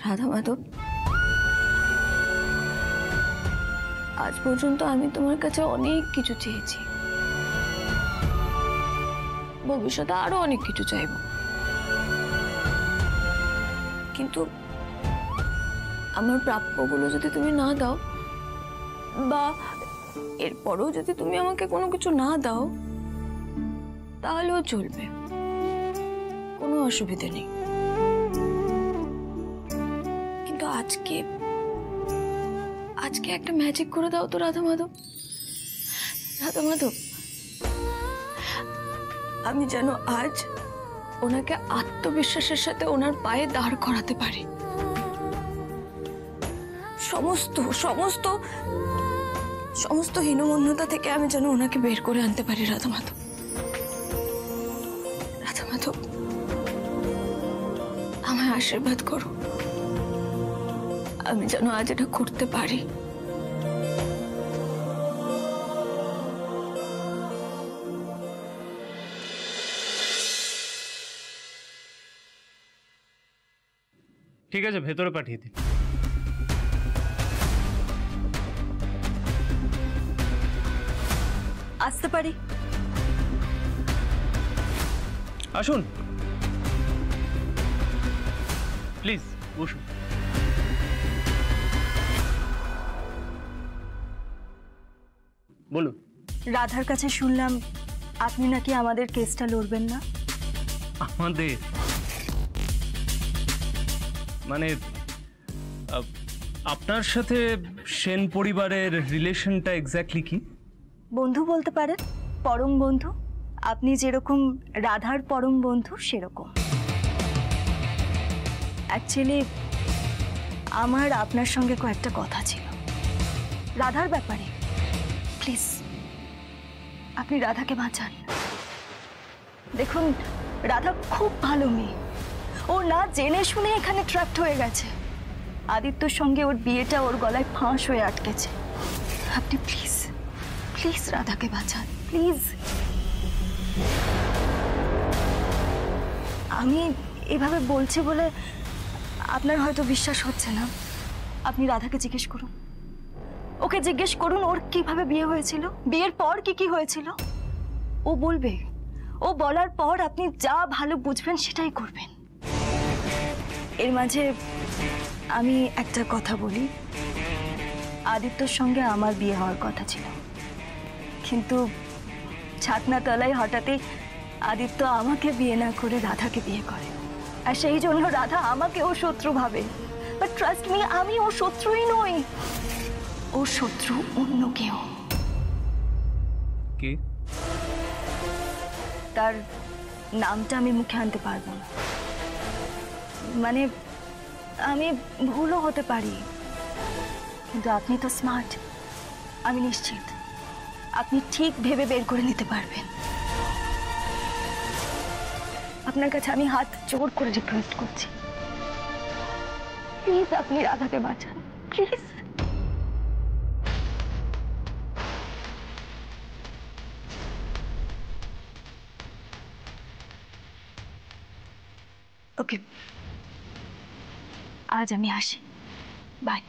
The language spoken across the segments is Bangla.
রাধা মাধব, আজ পর্যন্ত আমি তোমার কাছে অনেক কিছু চেয়েছি, ভবিষ্যতে আরো অনেক কিছু চাইব, কিন্তু আমার প্রাপ্যগুলো যদি তুমি না দাও, বা এরপরেও যদি তুমি আমাকে কোনো কিছু না দাও, তাহলেও চলবে, কোনো অসুবিধা নেই। কিন্তু আজকে আজকে একটা ম্যাজিক করে দাও তো রাধা মাধব। রাধা মাধব, আমি যেন আজ ওনাকে আত্মবিশ্বাসের সাথে ওনার পায়ে দাঁড় করাতে পারি, সমস্ত সমস্ত সমস্ত হীনমন্যতা থেকে আমি যেন ওনাকে বের করে আনতে পারি। রাধা মাধব, রাধা মাধব, আমায় আশীর্বাদ করো, আমি যেন আজ এটা করতে পারি। ঠিক আছে, ভেতরে পাঠিয়ে দিন। আসতে পারি? আসুন, প্লিজ বসুন। বলুন। রাধার কাছে শুনলাম আপনি নাকি আমাদের কেসটা লড়বেন না। আমাদের মানে আপনার সাথে সেন পরিবারের রিলেশনটা এক্স্যাক্টলি কি? বন্ধু বলতে পারেন, পরম বন্ধু। আপনি যেরকম রাধার পরম বন্ধু সেরকম। অ্যাকচুয়ালি আমার আপনার সঙ্গে কয়েকটা কথা ছিল রাধার ব্যাপারে। প্লিজ আপনি রাধাকে বাঁচান। দেখুন, রাধা খুব ভালো মেয়ে, ও না জেনে শুনে এখানে ট্র্যাপড হয়ে গেছে। আদিত্যর সঙ্গে ওর বিয়েটা ওর গলায় ফাঁস হয়ে আটকেছে। আপনি প্লিজ প্লিজ রাধাকে বাঁচান, প্লিজ। আমি এভাবে বলছি বলে আপনার হয়তো বিশ্বাস হচ্ছে না। আপনি রাধাকে জিজ্ঞেস করুন, ওকে জিজ্ঞেস করুন ওর কিভাবে বিয়ে হয়েছিল, বিয়ের পর কি কি হয়েছিল। ও বলবে, ও বলার পর আপনি যা ভালো বুঝবেন সেটাই করবেন। এর মাঝে আমি একটা কথা বলি, আদিত্যর সঙ্গে আমার বিয়ে হওয়ার কথা ছিল, কিন্তু ছাতনা তলায় হঠাৎই আদিত্য আমাকে বিয়ে না করে রাধাকে বিয়ে করে, আর সেই জন্য রাধা আমাকে ও শত্রু ভাবে। বাট ট্রাস্ট মি, আমি ও শত্রুই নই, ও শত্রু অন্য কেউ। কে? তার নামটা আমি মুখে আনতে পারবো না, মানে আমি ভুলও হতে পারি, কিন্তু আপনি তো স্মার্ট, আমি নিশ্চিত আপনি ঠিক ভেবে বের করে নিতে পারবেন। আপনার কাছে আমি হাত জোর করে রিকোয়েস্ট করছি, প্লিজ আপনি রাধাকে বাঁচান, প্লিজ। ওকে, আজ আমি আসি, বাই।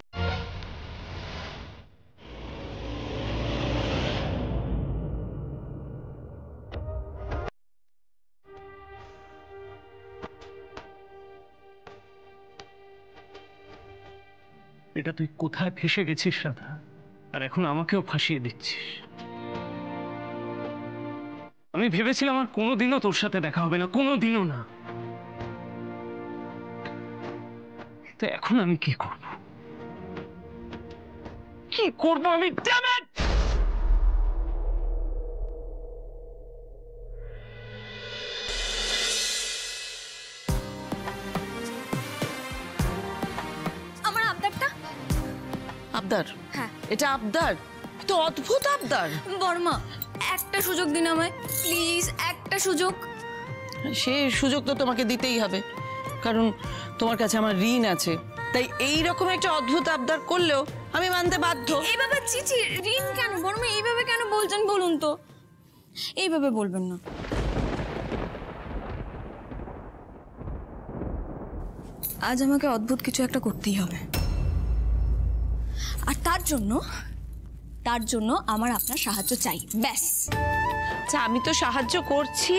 এটা তুই কোথায় ফেসে গেছিস রাধা, আর এখন আমাকেও ফাঁসিয়ে দিচ্ছিস। আমি ভেবেছিলাম আর কোনোদিনও তোর সাথে দেখা হবে না, কোনোদিনও না। তো এখন আমি কি করব, কি করব আমি? Damn it! আমার আবদারটা? আবদার? হ্যাঁ। এটা আবদার? তো অদ্ভুত আবদার। বর্মা, একটা সুযোগ দিন আমায়, প্লিজ, একটা সুযোগ। সে সুযোগ তো তোমাকে দিতেই হবে, কারণ তোমার কাছে আমার ঋণ আছে। তাই এই রকম একটা অদ্ভুত আবদার করলেও আমি মানতে বাধ্য। এইভাবে চিচি, ঋণ কেন বর্মা, এইভাবে কেন বলছেন বলুন তো? এইভাবে বলবেন না। আজ আমাকে অদ্ভুত কিছু একটা করতেই হবে, আর তার জন্য আমার আপনার সাহায্য চাই, ব্যাস। আচ্ছা, আমি তো সাহায্য করছি।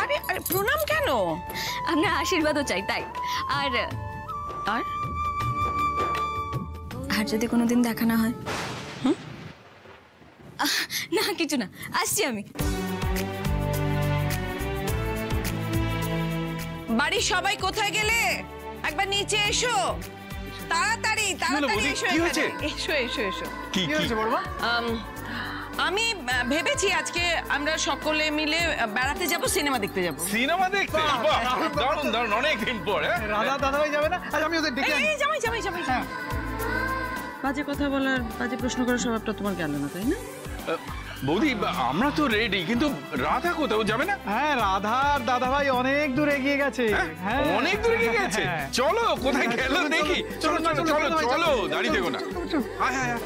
আরে আরে প্রণাম কেন? আপনার আশীর্বাদও চাই তাই। আর আর আর যদি কোনোদিন দেখা না হয়? না কিছু না, আসছি আমি। বাড়ির সবাই কোথায় গেলে? একবার নিচে এসো, তাড়াতাড়ি তাড়াতাড়ি এসো, এসো এসো এসো। কি হয়েছে বড়মা? আমি ভেবেছি আজকে আমরা সকলে মিলে বেড়াতে যাব, সিনেমা দেখতে যাব। সিনেমা দেখতে? দারুণ দারুণ, অনেক দিন পর। রাধা দাদাভাই যাবে না? আজ আমি ওদের ডেকে আনি। এই জামাই জামাই জামাই, বাজে কথা বলার, বাজে প্রশ্ন করার স্বভাবটা তোমার গেল না, তাই না? বৌদি, আমরা তো রেডি, কিন্তু রাধা কোথাও যাবে না? হ্যাঁ, রাধার দাদাভাই অনেক দূর এগিয়ে গেছে। হ্যাঁ, অনেক দূরে গিয়ে গেছে। চলো, কোথায় গেল দেখি। চলো চলো চলো চলো, দাঁড়িয়ে দেখো না। হ্যাঁ হ্যাঁ।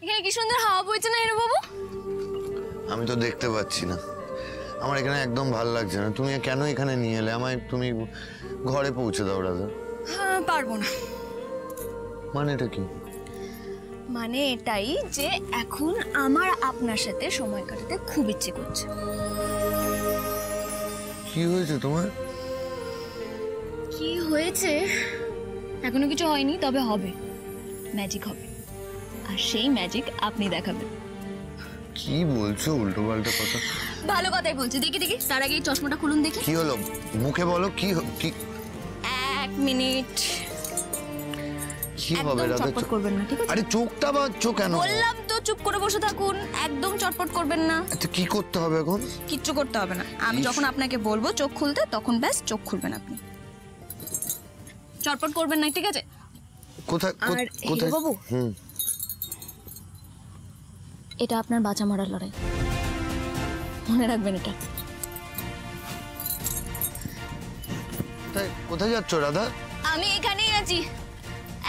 এখানে কি সুন্দর হাওয়া বইছে না হিরো বাবু? আমি তো দেখতে পাচ্ছি না, আমার এখানে একদম ভালো লাগছে না। তুমি কেন এখানে নিয়ে এলে আমায়? তুমি ঘরে পৌঁছে দাও রাধা। হ্যাঁ, পারবো না। মানেটা কি? মানে এটাই যে এখন আমার আপনার সাথে সময় কাটাতে খুব ইচ্ছে করছে। কি হয়েছে তোমার? কি হয়েছে? এখনো কিছু হয়নি, তবে হবে, ম্যাজিক হবে, আর সেই ম্যাজিক আপনি দেখাবেন। কি বলছো উল্টো পাল্টা কথা? ভালো কথাই বলছি। দেখি দেখি, তার আগে এই চশমাটা খুলুন দেখি। কি হলো মুখে বলো, কি কি? 1 মিনিট। কি হবে একদম রাধা? চটপট করবেন না, ঠিক আছে? আরে চোখটা বাঁধছো কেন? বললাম তো চুপ করে বসে থাকুন, একদম চটপট করবেন না। আচ্ছা, কি করতে হবে এখন? কিচ্ছু করতে হবে না, আমি যখন আপনাকে বলবো চোখ খুলতে, তখন ব্যাস চোখ খুলবেন আপনি। চটপট করবেন না, ঠিক আছে? কোথায় আর কোথায়? বাবু, হুম, এটা আপনার বাঁচা মরার লড়াই, মনে রাখবেন এটা। কোথায় যাচ্ছ রাধা? আমি এখানেই আছি,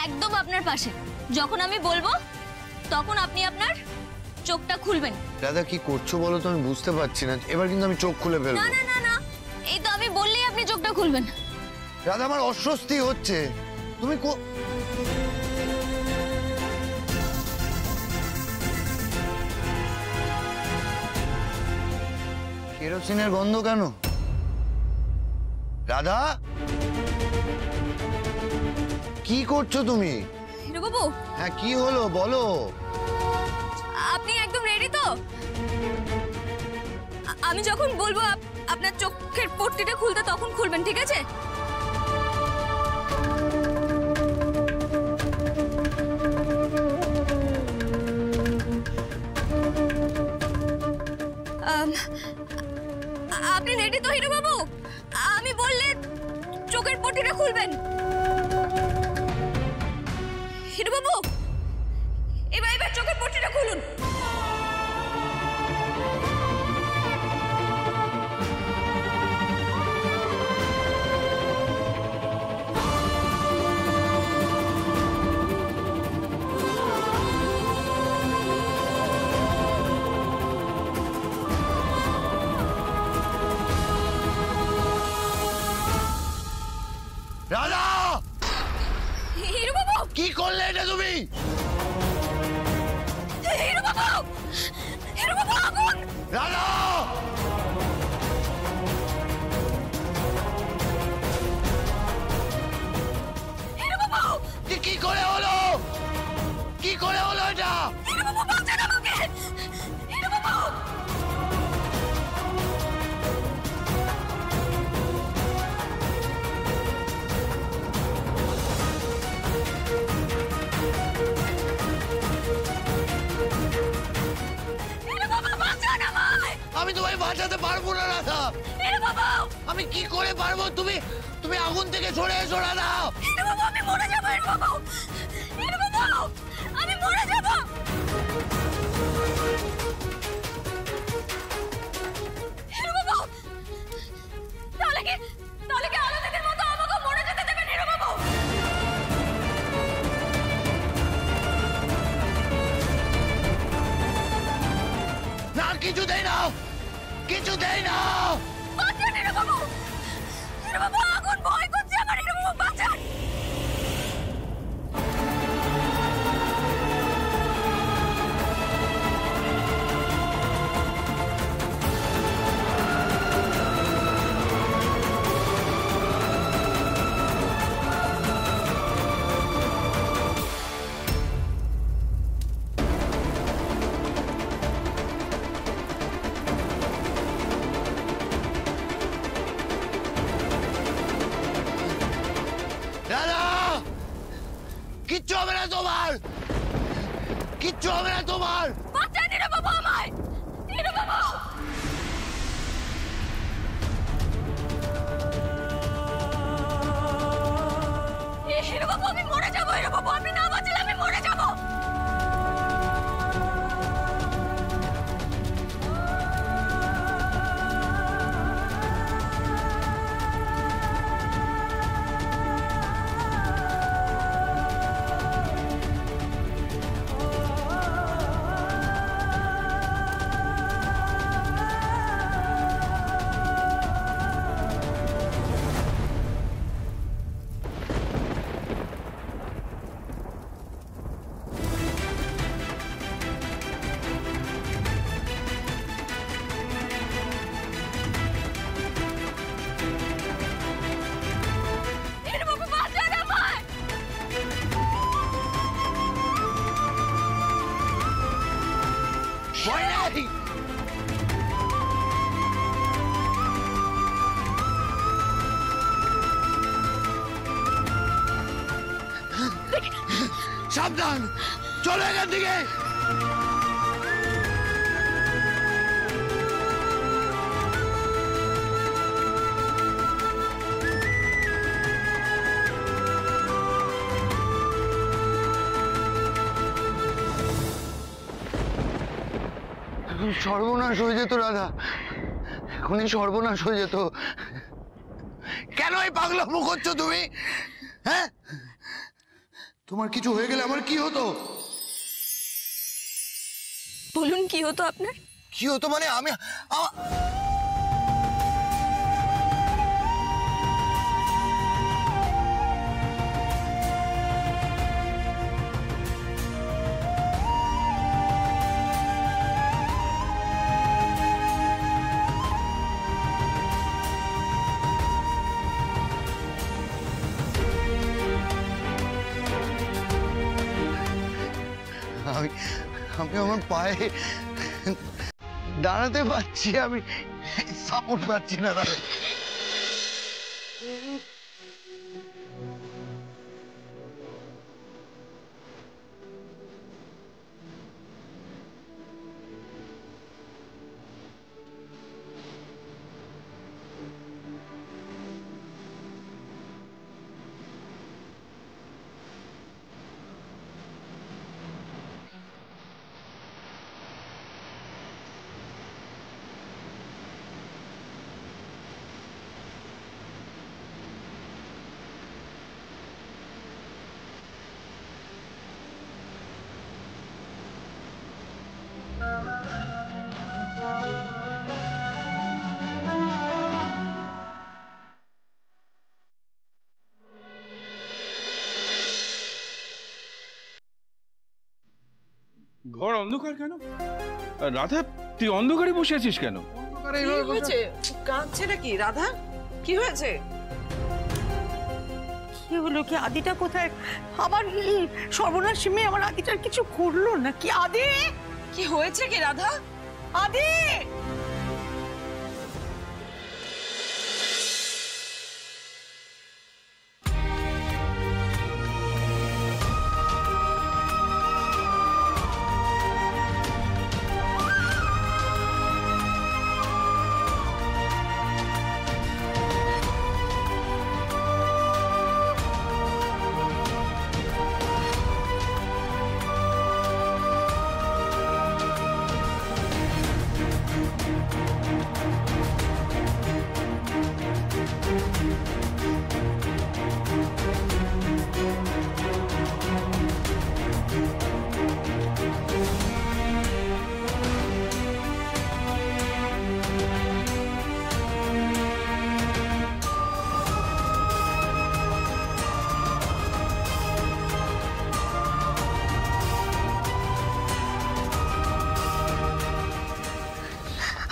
একদম আপনার পাশে। যখন আমি বলবো তখন আপনি আপনার চোখটা খুলবেন। রাধা কি করছো বলো তো, আমি বুঝতে পারছি না। এবার কিন্তু আমি চোখ খুলে ফেলবো। না না না না, এই তো আমি বললেই আপনি চোখটা খুলবেন। রাধা, আমার অস্বস্তি হচ্ছে। তুমি কেরোসিনের গন্ধ কেন? রাধা, কি করছো তুমি? হিরো বাবু, হ্যাঁ, কি হলো বলো? আপনি একদম রেডি তো? আমি যখন বলবো আপনার চোখের পট্টিটা খুলতে, তখন খুলবেন, ঠিক আছে? আপনি রেডি তো হিরো বাবু? আমি বললে চোখের পট্টিটা খুলবেন। হিরো বাবু, এবার চোখের পট্টিটা খুলুন। রাধা, হিরো বাবু, কি করলে এটা তুমি? হিরো বাবু, হিরো বাবু, আগুন! রাধা, হিরো বাবু, কি করে হলো? কি করে হলো এটা? হিরো বাবু, বাঁচান আমাকে! হিরো বাবু! হিরো বাবু, বাঁচান আমায়! আমি তোমায় বাঁচাতে পারবো না রাধা। হিরো বাবু! আমি কি করে পারবো? তুমি তুমি আগুন থেকে সরে এসো রাধা। হিরো বাবু, আমি মরে যাবো! হিরো বাবু! হিরো বাবু! আমি মরে যাবো! হিরো বাবু! তাহলে কি আলো দিদির মতো আমাকে মরে যেতে দেবেন, হিরো বাবু? না কিছু দেই না, কিছু দেই না। বাঁচান হীরাবাবু! হীরাবাবু, আগুন ভয় করছে আমার! হীরাবাবু, বাঁচান! দাদা, কিচ্ছু হবে না তোমার, কিচ্ছু হবে না তোমার। বাঁচান হীরাবাবু আমায়! হীরাবাবু! হীরাবাবু, আমি মরে যাবো! হীরাবাবু, আমি না বাঁচলে আমি মরে যাবো! হীরাবাবু, বাঁচান আমায়! ভয় নেই। সাবধান, চলো এখান থেকে। এখন সর্বনাশ হয়ে যেত রাধা, এখনই সর্বনাশ হয়ে যেত। কেন এই পাগলামো করছো তুমি? হ্যাঁ, তোমার কিছু হয়ে গেলে আমার কি হতো? বলুন, কি হতো আপনার? কি হতো মানে আমি আমি আমি আমার পায়ে দাঁড়াতে পারছি, আমি সাপোর্ট পাচ্ছি না দাদা। ঘর অন্ধকার কেন? আর রাধা, তুই অন্ধকারে বসে আছিস কেন? কি হয়েছে? কাঁদছে নাকি রাধা? কি হয়েছে? কি হলো? কি আদিটা কোথায়? আবার এই সর্বনাশ মেয়ে আমার আদিটার কিছু করলো না কি? আদি, কি হয়েছে কি রাধা? আদি!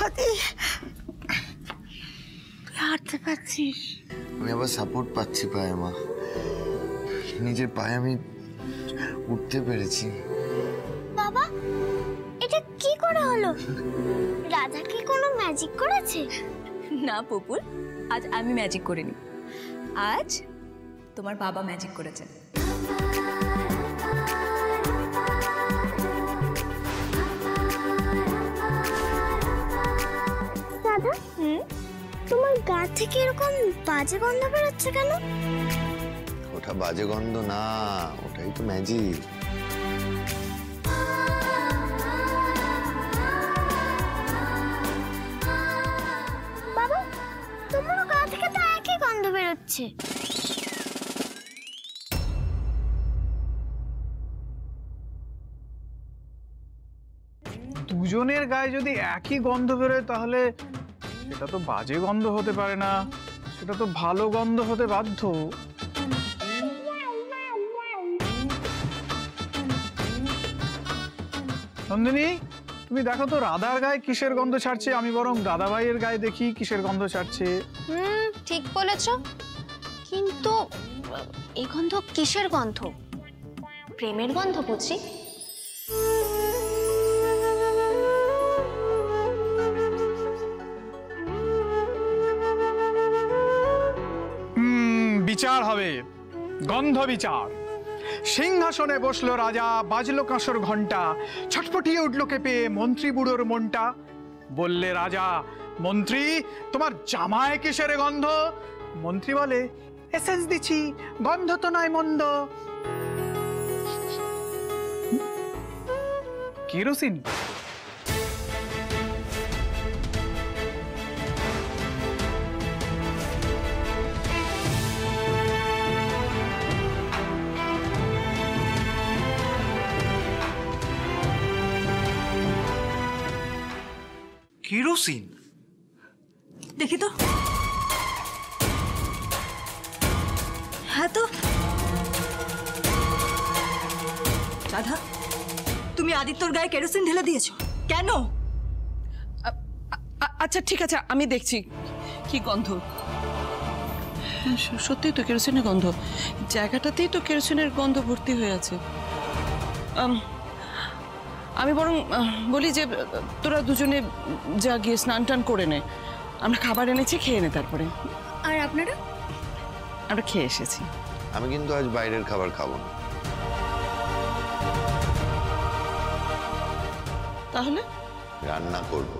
আদি তুই হাঁটতে পারছিস? আমি আবার সাপোর্ট পাচ্ছি পায়ে মা, নিজের পায়ে আমি উঠতে পেরেছি। বাবা, এটা কি করে হলো? রাধা কি কোনো ম্যাজিক করেছে? না পুপুল, আজ আমি ম্যাজিক করিনি, আজ তোমার বাবা ম্যাজিক করেছে। দাদা, তোমার গা থেকে এরকম বাজে গন্ধ বেরোচ্ছে কেন? ওটা বাজে গন্ধ না, ওটাই তো ম্যাজিক। বাবা, তোমার গা থেকে তো একই গন্ধ বেরোচ্ছে। দুজনের গায়ে যদি একই গন্ধ বেরোয় তাহলে সেটা তো বাজে গন্ধ হতে পারে না, সেটা তো ভালো গন্ধ হতে বাধ্য। নন্দিনী, তুমি দেখো তো রাধার গায়ে কিসের গন্ধ ছাড়ছে, আমি বরং দাদা ভাইয়ের গায়ে দেখি কিসের গন্ধ ছাড়ছে। ঠিক বলেছ, কিন্তু এই গন্ধ কিসের গন্ধ? প্রেমের গন্ধ বুঝি। বিচার হবে, গন্ধ বিচার। সিংহাসনে বসলো রাজা, বাজলো কাঁসর ঘন্টা, ছটফটিয়ে উঠলো কেঁপে মন্ত্রী বুড়োর মনটা। বললে রাজা, মন্ত্রী তোমার জামায় কিসের গন্ধ? মন্ত্রী বলে, এসেন্স দিচ্ছি, গন্ধ তো নয় মন্দ। কেরোসিন। কেরোসিন? দেখি তো। হ্যাঁ তো। রাধা, তুমি আদিত্যর গায়ে কেরোসিন ঢেলে দিয়েছো কেন? আচ্ছা ঠিক আছে, আমি দেখছি কি গন্ধ। সত্যিই তো কেরোসিনের গন্ধ, জায়গাটাতেই তো কেরোসিনের গন্ধ ভর্তি হয়ে আছে। আমি বরং বলি যে তোরা দুজনে যা গিয়ে স্নান টান করে নে, আমরা খাবার এনেছি, খেয়ে নে তারপরে। আর আপনারা? আমরা খেয়ে এসেছি। আমি কিন্তু আজ বাইরের খাবার খাবো না। তাহলে রান্না করব।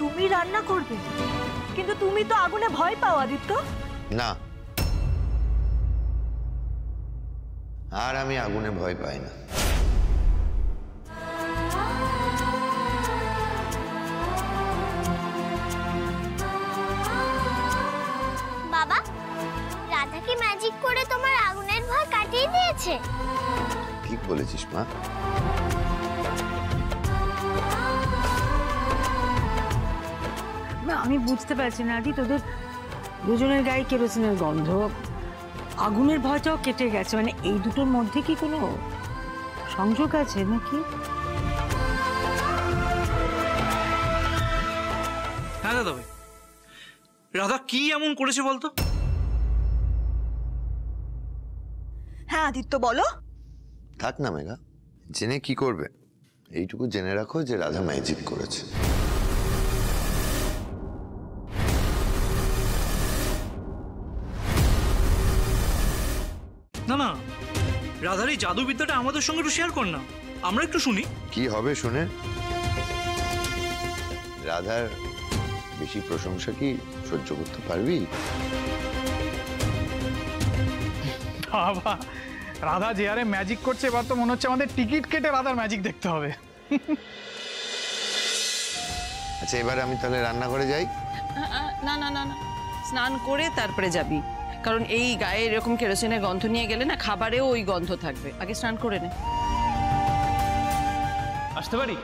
তুমি রান্না করবে? কিন্তু তুমি তো আগুনে ভয় পাও আদিত্য। না, আর আমি আগুনে ভয় পাই না। বাবা, রাধা কি ম্যাজিক করে তোমার আগুনের ভয় কাটিয়ে দিয়েছে? ঠিক বলেছিস মা। না, আমি বুঝতে পারছি না আদি, তোদের দুজনের গায়ে কেরোসিনের গন্ধ, আগুনের ভয়টাও কেটে গেছে, মানে এই দুটোর মধ্যে কি কোনো সংযোগ আছে নাকি? হ্যাঁ দাদা ভাই, রাধা কি এমন করেছে বলতো? হ্যাঁ আদিত্য, বলো। থাক না মেঘা, জেনে কি করবে? এইটুকু জেনে রাখো যে রাধা ম্যাজিক করেছে। না না, রাধার এই জাদুবিদ্যাটা আমাদের সঙ্গে একটু শেয়ার কর না, আমরা একটু শুনি। কি হবে শুনে? রাধার বেশি প্রশংসা কি সহ্য করতে পারবি? বাবা, রাধা যে আরে ম্যাজিক করছে, এবার তো মনে হচ্ছে আমাদের টিকিট কেটে রাধার ম্যাজিক দেখতে হবে। আচ্ছা, এবার আমি তাহলে রান্নাঘরে যাই। না না না না, স্নান করে তারপরে যাবি, কারণ এই গায়ে এরকম কেরোসিনের গন্ধ নিয়ে গেলে না খাবারেও ওই গন্ধ থাকবে। আগে স্নান করে নে। আসতে পারি?